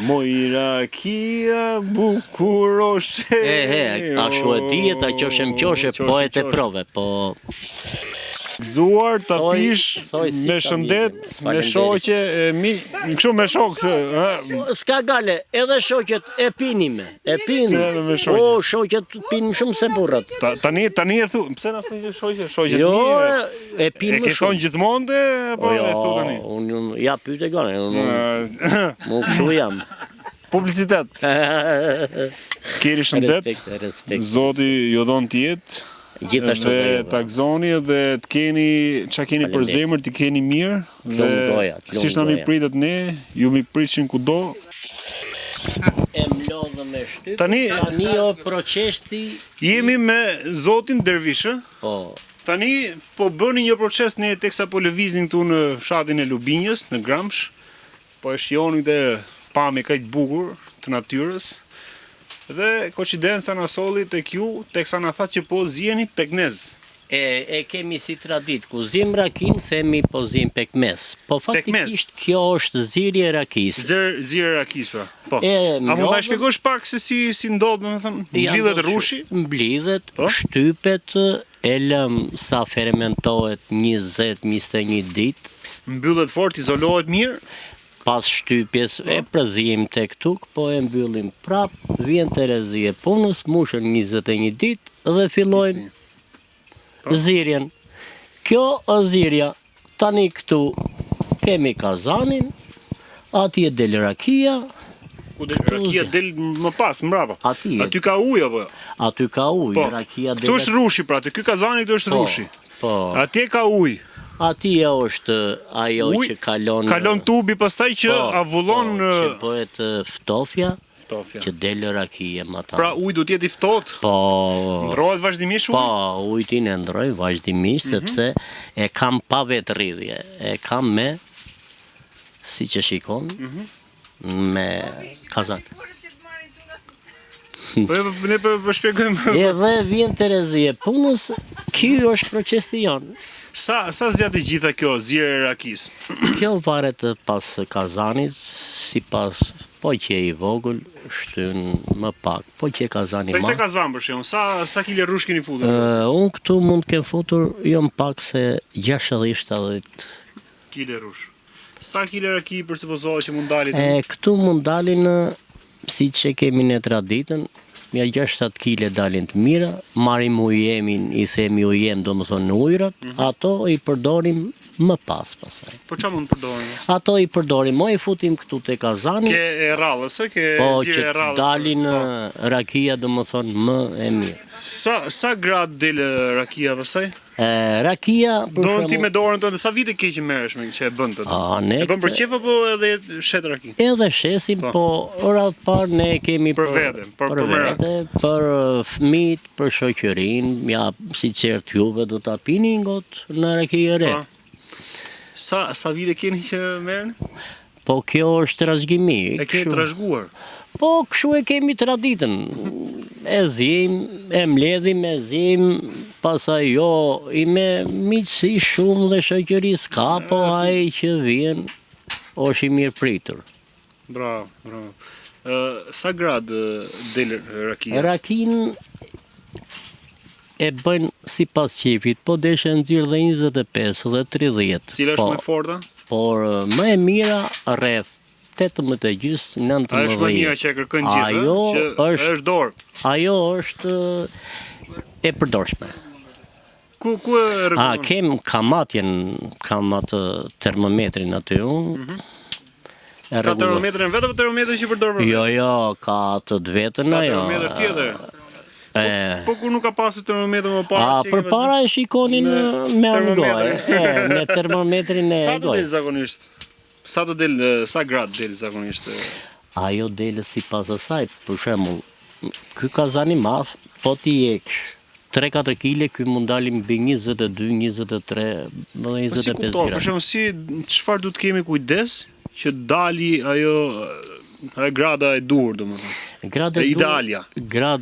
Mojrakia bukuroshe. A shu e dijet, a qoshe po e te prove, po... Gëzuar të pish me shëndet, me shoqe, kështu me shokë. S'ka gale, edhe shoqet e pinime, e pinim. O, shoqet pinim shumë se burrat. Tani e thu, pse na thua shoqe? Shoqet jo, mirë. E pinim shumë. E ke thonë gjithmonë apo e thu tani? Unë ja pyet e gane, unë kështu jam. Publicitet. Keri shëndet, Zoti ju dhon të jetë. Gjithashtu dhe ta gëzoni dhe të keni çka keni për zemër, të keni mirë dhe siç na mi pritet ne, ju mi prishim kudo. E mlodhëm me shtyp. Tani o procesi jemi me Zotin Dervish, Po. Tani po bëni një proces ne teksa po lëviznin këtu në fshatin e Lubinjës, në Gramsh. Po e shihoni këtë pamje kaq bukur të natyrës. Dhe koincidenca na solli tek ju, teksa na thatë që po zjeni pekmez. E kemi si tradit, ku zim rakin, themi po zim pekmez. Po faktikisht kjo është zirje rakis. Zirje rakis, pra. Po. A mund ta shpjegosh pak se si ndodh, domethënë, mblidhet rushi? Mblidhet, shtypet, e lëm sa fermentohet 20-21 ditë. Mbyllet fort, izolohet mirë. Pas shtypjes e prezim të këtuk, po e mbyllim prap, vjen të rezi e punës, mushën 21 ditë dhe fillojnë zirjen. Kjo është zirja, tani këtu kemi kazanin, atje del rakia. Ku del rakia del më pas, mbrapa. Aty ka ujë apo? Aty ka ujë, rakia del. Këtu është rushi, pra, ky kazani këtu është rushi. Po. Atje ka ujë. Atje është ajo që kalon tubi pastaj që avullon që bëhet ftofja, që del rakia më ta. Pra uji duhet të jetë i ftohtë. Po. Ndrohet vazhdimisht uji? Po, ujin e ndroj vazhdimisht sepse e kam pa vetë rridhje. E kam me siç e shikon me kazan. Ne po shpjegojmë. Edhe vjen Terezi e punës, ky është procesi jon. Sa zgjat e gjitha kjo zirje e rakis? Kjo varet pas kazanit, sipas po që i vogël shtyn më pak, po që kazani më. Te kazan për shembull, sa kile rrush keni futur? Unë këtu mund të kem futur jo më pak se 60-70 kile rrush. Sa kile raki përsupozohet që mund dalin? Këtu mund dalin siç e kemi ne traditën. Mja 6-7 kile dalin të mira, marim ujemin, i themi ujem do më thonë në ujrat, ato i përdorim më pas pasaj. Po që mund përdorim? Ato i përdorim, mo i futim këtu të kazani. Ke e rallës, po që të dalin rakia do më thonë më e mirë. Sa grad del rakia pasaj? Rakia... Do në ti me dorën të, sa vite ke që merresh me që e bën të? E bën për qef apo edhe shet rakin? Edhe shesim, po orat par ne kemi për vete, për fëmijët, për shoqërinë, ja si qertë juve do ta pini ngot në raki e re. Sa vite keni që merrni? Po kjo është trashëgimi. E keni trashëguar? Po kështu e kemi traditën. E zim, e mbledhim, e zim, pastaj jo i me miqësi shumë dhe shoqëri s'ka, po ai që vjen është i mirë pritur. Bravo, bravo. Sa grad del rakia? Rakin e bën sipas qefit, po deshe nxirr dhe 25 dhe 30. Cila është më e forta? Por më e mira rreth 18-19. A është më mira që e kërkojnë gjithë, që është dorë? Ajo është e përdorshme. Ku e rregulon? Kam atë termometrin aty unë. Ka termometrin vetë apo termometrin që përdor për? Jo, ka të vetën ajo. Ka termometr tjetër? Po kur nuk ka pasur termometr më parë? Përpara e shikonin me angoj, me termometrin e Sa të del zakonisht? Sa grad del zakonisht? Ajo del sipas asaj, për shembull, ky kazani madh, po ti jeksh 3-4 kile, ky mund dalim mbi 22, 23, 25 gradë. Për shembull, çfarë duhet kemi kujdes që dali ajo grada e dur, domethënë. Grada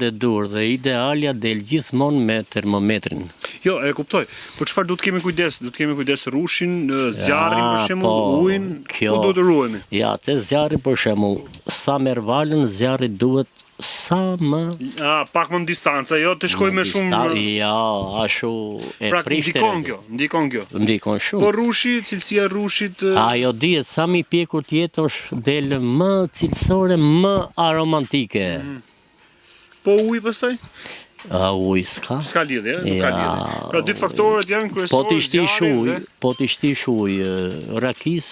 e dur dhe idealja del gjithmonë me termometrin. Jo, e kuptoj. Po çfarë duhet kemi kujdes? Duhet kemi kujdes rrushin, zjarrin për shembull, ujin, ku duhet të ruhemi? Ja, te zjarri për shembull, sa merr valën, zjarri duhet sa më Pak më në distanca, jo të shkoj me shumë. Ja, ashtu e Pra, prishte. ndikon kjo. Ndikon shumë. Po rrushi, cilësia e rrushit. Ajo dihet sa më i pjekur të jetë është del më cilësore, më aromantike. Po uji pastaj? Uj s'ka. S'ka lidhje, nuk ka lidhje. Pra dy faktorët janë kryesorë. Po t'i shtish ujë rakis.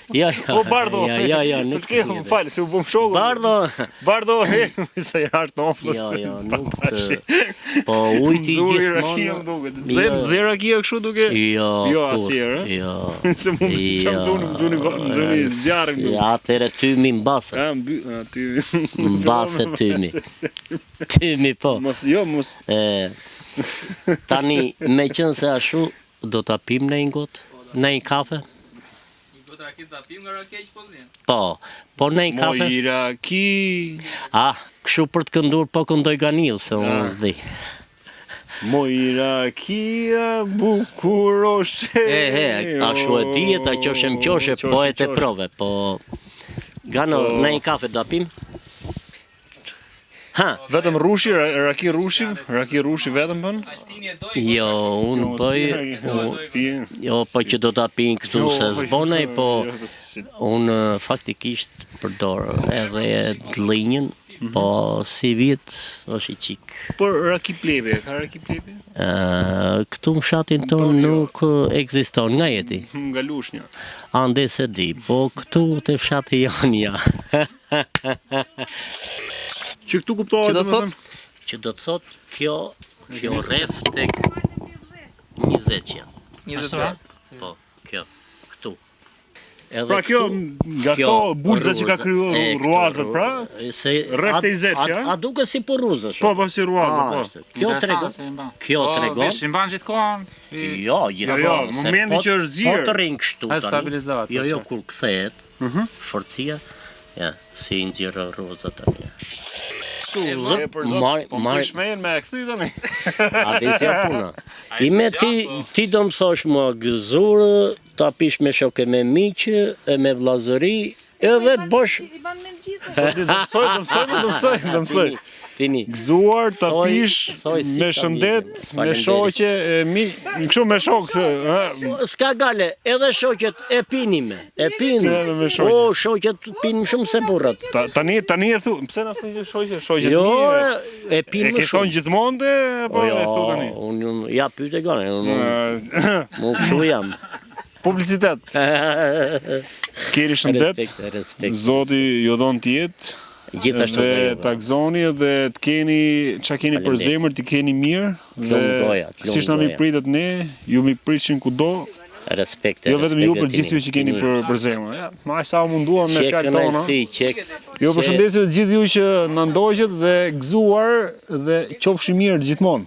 Ja. Po Bardo. Ja, nuk ke. Falë, se u bëm shoku. Bardo, sa i hartë ofës. Ja, nuk. Po uji gjithmonë. Zero rakia kështu duke? Jo, asnjëherë. Jo. Se mund të çam zoni zjarrin. Ja, atëre tymi mbase. Ty. Mbase tymi. Tymi po. Mos. Tani me qenë se ashtu do ta pim në një gotë, në një kafe. Po në një kafe. Moj raki. Kështu për të këndur po këndoj Ganiu, se unë s'di. Moj rakia bukuroshe. Ashtu e dihet, a qoshe po e te prove, po Gano në një kafe do pim. Vetëm rrushi, raki rrushi vetëm bën? Jo, unë bëj, jo, po që do ta pin këtu se zbonej, po unë faktikisht përdor edhe dlinjën, po si vit është i qik. Por raki plebe, ka raki plebe? Këtu në fshatin tonë nuk ekziston, nga jeti? Nga Lushnja. Ande se di, po këtu të fshati janë ja. Që këtu kuptohet domethënë? Që do të thot kjo rreth tek 20-ja. 20. Po, kjo, këtu. Pra kjo nga to bulza që ka krijuar ruazat, pra? Rreth te 20-ja? A duket si po rruzësh? Po, si ruaza, po. Kjo tregon. Veshin ban gjithkohon. Jo, gjithkohon. Momenti që është zirë. Po të rinë kështu tani. Stabilizohet. Jo, kur kthehet, forcia, ja, si nxjerrë rruzat tani. Marë shmejnë me e këthy tani. A di si a puna. Ime ti do më thosh mua gëzurë, ta pish me shoke me miqë, e me vlazëri, edhe të bosh. Do mësoj. Tini. Gëzuar, ta pish, me shëndet, me shoqe, kështu me shokë. S'ka gale, edhe shoqet e pinime. E pinim. O, shoqet pinim shumë se burrat. Tani e thu, pse na thon shoqe? Shoqet jo, mirë. E pinim shumë. E ke thonë gjithmonë apo e thu tani? Unë ja pyet e gane, unë kështu jam. Publicitet. Keni shëndet. Respekt. Zoti ju dhon të jetë. Gjithashtu dhe ta gëzoni dhe të keni çka keni për zemër, të keni mirë dhe siç na mi pritet ne, ju mi pritshim kudo. Respekt. Jo vetëm ju për gjithë ju që keni për zemër. Ja, më sa u munduam me fjalët tona. Jo, përshëndetje të gjithë ju që na ndoqët dhe gëzuar dhe qofshi mirë gjithmonë.